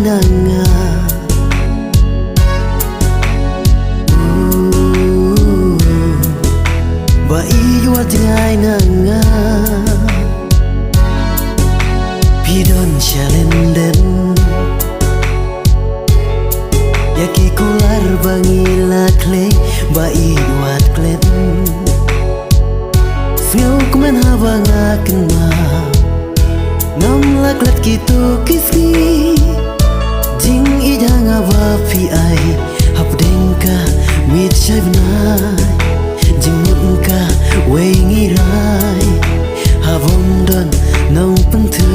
nanga ba iwa tingai nanga pidon chalenden yaki kular bangila clay ba iwa klet Feel kumen habanga kena Ngam laklat gitu kiski Jing ijang ava pi ai Hap dengka mit chai benai Jing mutka wei ngirai Havom don nong pentu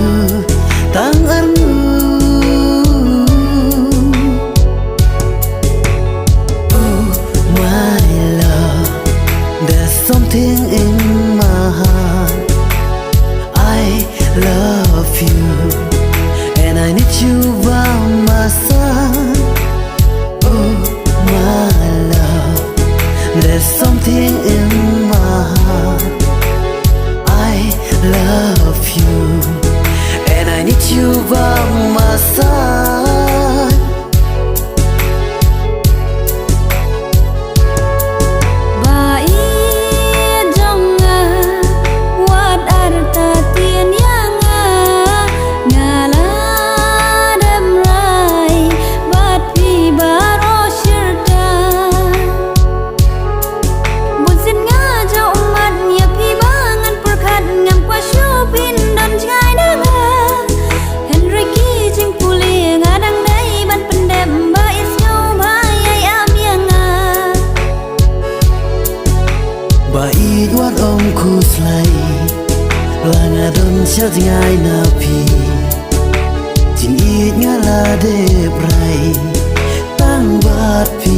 Tang armu Oh my love There's something in my heart I love you and I need you by my side. Oh my love, there's something in my heart. I love you and I need you by my side. Bait wat om khu slay langa don chat ngai na pi jin it nga la de brai tang bat pi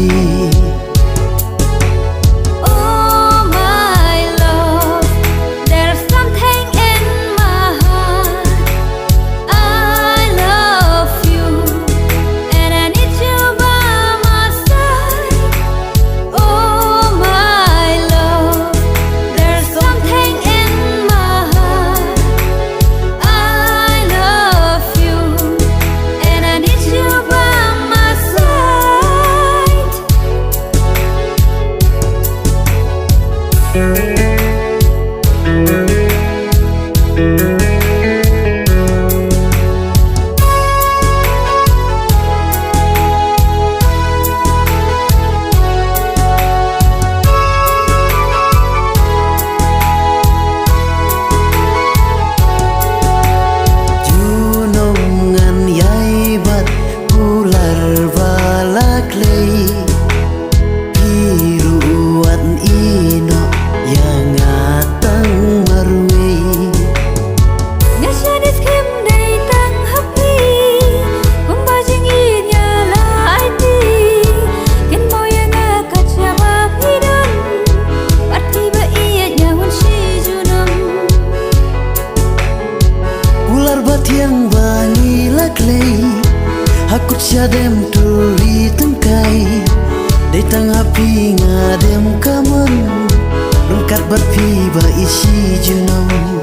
Yang bangi laklei hakut syadem turi tengkai datang api ngadem kaman rengkat berpi ba isi junam